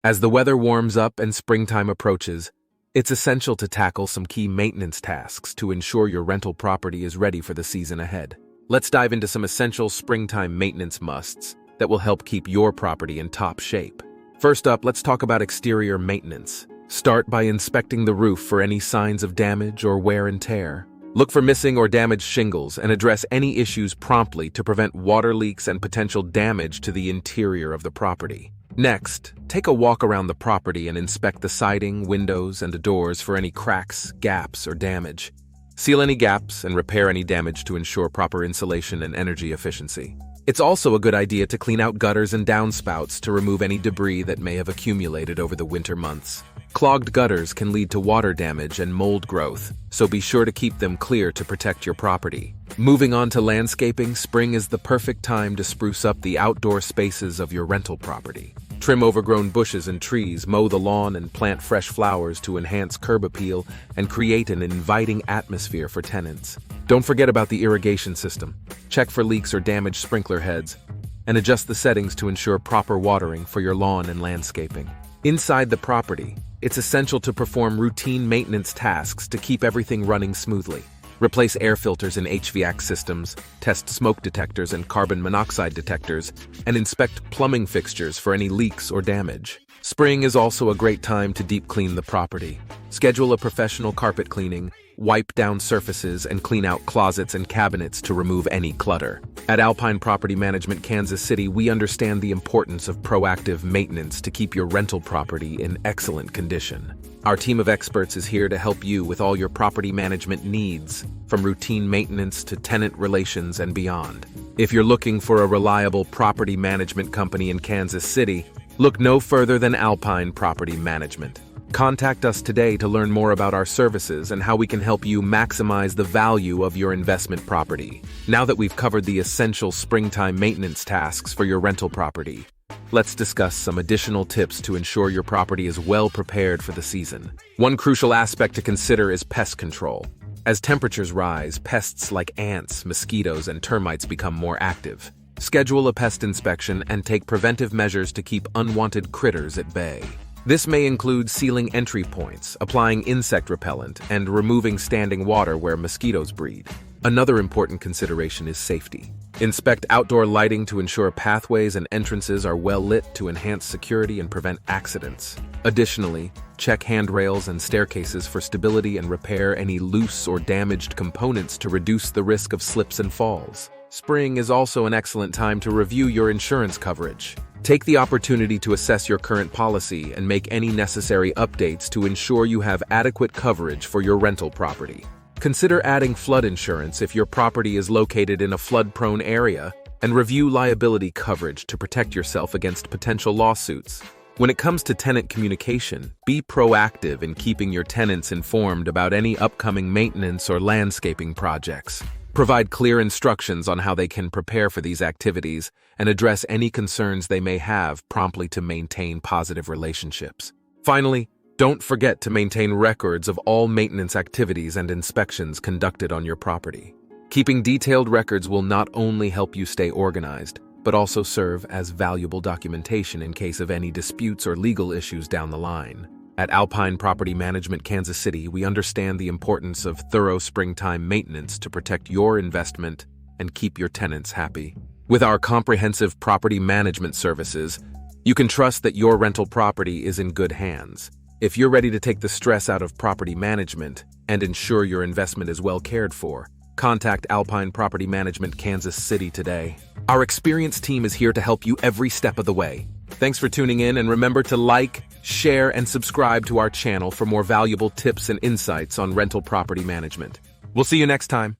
As the weather warms up and springtime approaches, it's essential to tackle some key maintenance tasks to ensure your rental property is ready for the season ahead. Let's dive into some essential springtime maintenance musts that will help keep your property in top shape. First up, let's talk about exterior maintenance. Start by inspecting the roof for any signs of damage or wear and tear. Look for missing or damaged shingles and address any issues promptly to prevent water leaks and potential damage to the interior of the property. Next, take a walk around the property and inspect the siding, windows, and the doors for any cracks, gaps, or damage. Seal any gaps and repair any damage to ensure proper insulation and energy efficiency. It's also a good idea to clean out gutters and downspouts to remove any debris that may have accumulated over the winter months. Clogged gutters can lead to water damage and mold growth, so be sure to keep them clear to protect your property. Moving on to landscaping, spring is the perfect time to spruce up the outdoor spaces of your rental property. Trim overgrown bushes and trees, mow the lawn, and plant fresh flowers to enhance curb appeal and create an inviting atmosphere for tenants. Don't forget about the irrigation system. Check for leaks or damaged sprinkler heads, and adjust the settings to ensure proper watering for your lawn and landscaping. Inside the property, it's essential to perform routine maintenance tasks to keep everything running smoothly. Replace air filters in HVAC systems, test smoke detectors and carbon monoxide detectors, and inspect plumbing fixtures for any leaks or damage. Spring is also a great time to deep clean the property. Schedule a professional carpet cleaning, wipe down surfaces, and clean out closets and cabinets to remove any clutter. At Alpine Property Management, Kansas City, we understand the importance of proactive maintenance to keep your rental property in excellent condition. Our team of experts is here to help you with all your property management needs, from routine maintenance to tenant relations and beyond. If you're looking for a reliable property management company in Kansas City, look no further than Alpine Property Management. Contact us today to learn more about our services and how we can help you maximize the value of your investment property. Now that we've covered the essential springtime maintenance tasks for your rental property, let's discuss some additional tips to ensure your property is well prepared for the season. One crucial aspect to consider is pest control. As temperatures rise, pests like ants, mosquitoes, and termites become more active. Schedule a pest inspection and take preventive measures to keep unwanted critters at bay. This may include sealing entry points, applying insect repellent, and removing standing water where mosquitoes breed. Another important consideration is safety. Inspect outdoor lighting to ensure pathways and entrances are well lit to enhance security and prevent accidents. Additionally, check handrails and staircases for stability and repair any loose or damaged components to reduce the risk of slips and falls. Spring is also an excellent time to review your insurance coverage. Take the opportunity to assess your current policy and make any necessary updates to ensure you have adequate coverage for your rental property. Consider adding flood insurance if your property is located in a flood-prone area, and review liability coverage to protect yourself against potential lawsuits. When it comes to tenant communication, be proactive in keeping your tenants informed about any upcoming maintenance or landscaping projects. Provide clear instructions on how they can prepare for these activities and address any concerns they may have promptly to maintain positive relationships. Finally, don't forget to maintain records of all maintenance activities and inspections conducted on your property. Keeping detailed records will not only help you stay organized, but also serve as valuable documentation in case of any disputes or legal issues down the line. At Alpine Property Management, Kansas City, we understand the importance of thorough springtime maintenance to protect your investment and keep your tenants happy. With our comprehensive property management services, you can trust that your rental property is in good hands. If you're ready to take the stress out of property management and ensure your investment is well cared for, contact Alpine Property Management, Kansas City today. Our experienced team is here to help you every step of the way. Thanks for tuning in, and remember to like, share, and subscribe to our channel for more valuable tips and insights on rental property management. We'll see you next time.